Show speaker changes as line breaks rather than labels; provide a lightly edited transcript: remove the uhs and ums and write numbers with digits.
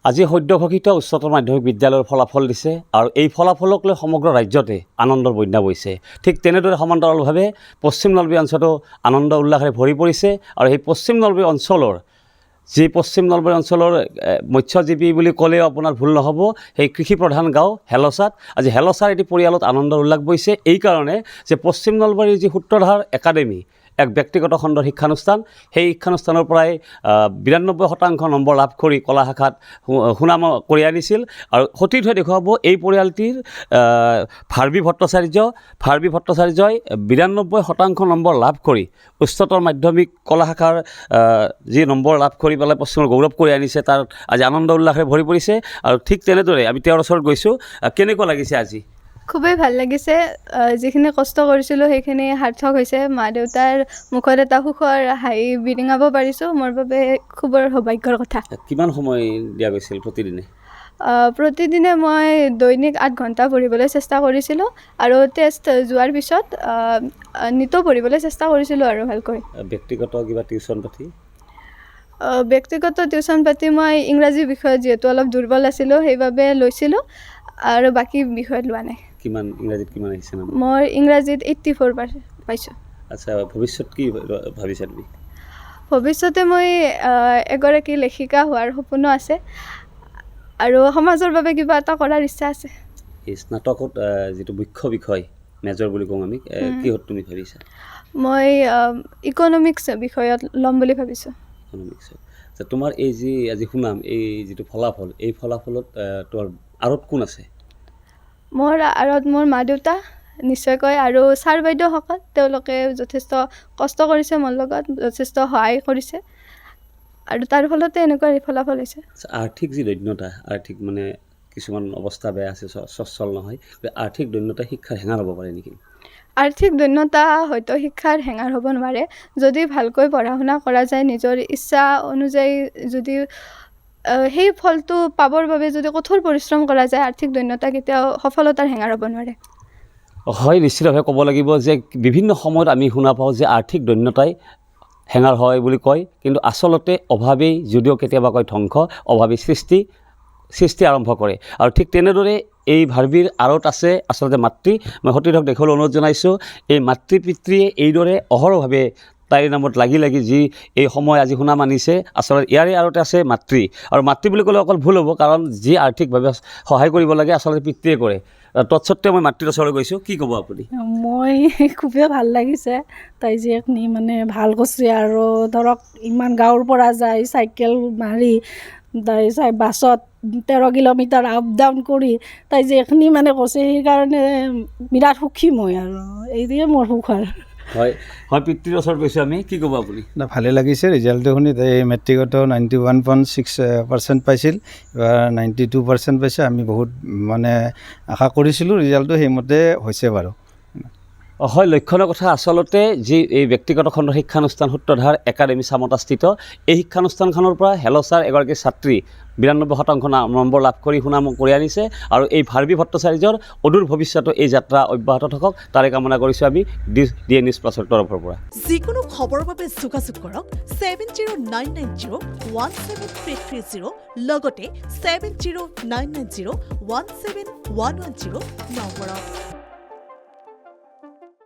আজি সদ্যঘোষিত উচ্চতৰ মাধ্যমিক বিদ্যালয়ৰ ফলাফল দিছে আৰু এই ফলাফলক লৈ সমগ্ৰ ৰাজ্যতে আনন্দৰ বন্যা বৈছে। ঠিক তেনেদৰে সমান্তৰালভাৱে পশ্চিম নলবাৰী অঞ্চলতো আনন্দ উল্লাসেৰে ভৰি পৰিছে আৰু সেই পশ্চিম নলবাৰী অঞ্চলৰ পশ্চিম নলবাৰী অঞ্চলৰ মৎস্যজীৱী বুলি ক'লেও আপোনাৰ ভুল নহ'ব, সেই কৃষি প্ৰধান গাঁও হেলচাত আজি হেলচাৰ এটি পৰিয়ালত আনন্দৰ উল্লাস বৈছে এই কাৰণে যে পশ্চিম নলবাৰীৰ যি সূত্ৰধাৰ একাডেমী এক ব্যক্তিগত খণ্ডৰ শিক্ষানুষ্ঠান, সেই শিক্ষানুষ্ঠানৰ পৰাই 92% নম্বৰ লাভ কৰি কলা শাখাত সুনাম কঢ়িয়াই আনিছিল। আৰু সতীৰ্থই দেখুৱাব এই পৰিয়ালটিৰ ভাৰ্বী ভট্টাচাৰ্যই 92% নম্বৰ লাভ কৰি উচ্চতৰ মাধ্যমিক কলা শাখাৰ যি নম্বৰ লাভ কৰি পেলাই পশ্চিমৰ গৌৰৱ কৰি আনিছে, তাৰ আজি আনন্দ উল্লাসেৰে ভৰি পৰিছে। আৰু ঠিক তেনেদৰে আমি তেওঁৰ ওচৰত গৈছোঁ। কেনেকুৱা লাগিছে আজি?
খুবেই ভাল লাগিছে। যিখিনি কষ্ট কৰিছিলোঁ সেইখিনি সাৰ্থক হৈছে। মা দেউতাৰ মুখত এটা সুখৰ হাঁহি বিৰিঙাব পাৰিছোঁ, মোৰ বাবে খুবৰ সৌভাগ্যৰ কথা।
কিমান সময় দিয়া গৈছিল প্ৰতিদিনে?
প্ৰতিদিনে মই দৈনিক 8 ঘণ্টা পঢ়িবলৈ চেষ্টা কৰিছিলোঁ আৰু টেষ্ট যোৱাৰ পিছত নিতৌ পঢ়িবলৈ চেষ্টা কৰিছিলোঁ আৰু ভালকৈ।
ব্যক্তিগত কিবা টিউশ্যন পাতি?
ব্যক্তিগত টিউশ্যন পাতি মই ইংৰাজী বিষয়ত যিহেতু অলপ দুৰ্বল আছিলোঁ সেইবাবে লৈছিলোঁ আৰু বাকী বিষয়ত লোৱা নাই।
কিমান ইংৰাজীত কিমান আহিছে নাম?
মই ইংৰাজীত 84% পাইছোঁ।
আচ্ছা, ভৱিষ্যত কি ভাবিছা তুমি?
ভৱিষ্যতে মই এগৰাকী লেখিকা হোৱাৰ সপোনো আছে আৰু সমাজৰ বাবে কিবা এটা কৰাৰ ইচ্ছা আছে।
এই স্নাতকত যিটো মুখ্য বিষয় মেজৰ বুলি কওঁ আমি, কিহত তুমি ভাবিছা?
মই ইকনমিক্স বিষয়ত ল'ম বুলি ভাবিছোঁ।
ইকনমিক্সত। তোমাৰ এই যি আজি সুনাম, এই যিটো ফলাফল, এই ফলাফলত তোমাৰ আঁৰত কোন আছে?
মোৰ আঁৰত মোৰ মা দেউতা নিশ্চয়কৈ আৰু ছাৰ বাইদেউসকল, তেওঁলোকে যথেষ্ট কষ্ট কৰিছে, মোৰ লগত যথেষ্ট সহায় কৰিছে আৰু তাৰ ফলতে এনেকুৱা ফলাফল হৈছে।
আৰ্থিক যি দৈন্যতা, আৰ্থিক মানে কিছুমান অৱস্থা বেয়া আছে, সচ্ছল নহয়, আৰ্থিক দৈন্যতা শিক্ষাৰ হেঙাৰ হ'ব পাৰে নেকি?
আৰ্থিক দৈন্যতা হয়তো শিক্ষাৰ হেঙাৰ হ'ব নোৱাৰে, যদি ভালকৈ পঢ়া শুনা কৰা যায়, নিজৰ ইচ্ছা অনুযায়ী যদি সেই ফলটো পাবৰ বাবে যদি কঠোৰ পৰিশ্ৰম কৰা যায়, আৰ্থিক দৈন্যতা কেতিয়াও সফলতাৰ হেঙাৰ হ'ব নোৱাৰে।
হয়, নিশ্চিতভাৱে ক'ব লাগিব যে বিভিন্ন সময়ত আমি শুনা পাওঁ যে আৰ্থিক দৈন্যতাই হেঙাৰ হয় বুলি কয়, কিন্তু আচলতে অভাৱেই যদিও কেতিয়াবা কয় ধ্বংস, অভাৱেই সৃষ্টি আৰম্ভ কৰে। আৰু ঠিক তেনেদৰে এই ভাৰ্বীৰ আঁৰত আছে আচলতে মাতৃ। মই সতীৰ্থক দেখিবলৈ অনুৰোধ জনাইছোঁ, এই মাতৃ পিতৃয়ে এইদৰে অহৰভাৱে তাইৰ নামত লাগি যি এই সময় আজি সুনাম আনিছে, আচলতে ইয়াৰে আঁৰতে আছে মাতৃ। আৰু মাতৃ বুলি ক'লে অকল ভুল হ'ব, কাৰণ যি আৰ্থিকভাৱে সহায় কৰিব লাগে আচলতে পিতৃয়ে কৰে। তৎসত্ত্বেও মই মাতৃৰ ওচৰলৈ গৈছোঁ। কি ক'ব আপুনি?
মই খুবেই ভাল লাগিছে, তাই যিখিনি মানে ভাল কৰিছে আৰু ধৰক ইমান গাঁৱৰ পৰা যায় চাইকেল মাৰি, তাই বাছত 13 কিলোমিটাৰ আপ ডাউন কৰি তাই যিখিনি মানে কৈছে, সেইকাৰণে বিৰাট সুখী মই, আৰু এইটোৱে মোৰ সুখ আৰু।
হয়, পিতৃৰ ওচৰত গৈছোঁ আমি। কি ক'ব আপুনি?
ভালে লাগিছে ৰিজাল্টটো শুনি। এই মেট্ৰিকত 91.6% পাইছিল, এবাৰ 92% পাইছে। আমি বহুত মানে আশা কৰিছিলোঁ, ৰিজাল্টটো সেইমতে হৈছে বাৰু।
হয়, লক্ষণৰ কথা আচলতে যি এই ব্যক্তিগত খণ্ডৰ শিক্ষানুষ্ঠান সূত্ৰধাৰ একাডেমী চামতাস্থিত, এই শিক্ষানুষ্ঠানখনৰ পৰা হেলচাৰ এগৰাকী ছাত্ৰী 92% নম্বৰ লাভ কৰি সুনাম কঢ়িয়াই আনিছে। আৰু এই ভাৰ্বী ভট্টাচাৰ্যৰ অদূৰ ভৱিষ্যতো এই যাত্ৰা অব্যাহত থাকক, তাৰে কামনা কৰিছোঁ আমি DA News Plus ৰ তৰফৰ পৰা।
যিকোনো খবৰৰ বাবে যোগাযোগ কৰক 7099017330, লগতে 7099017110 নম্বৰত।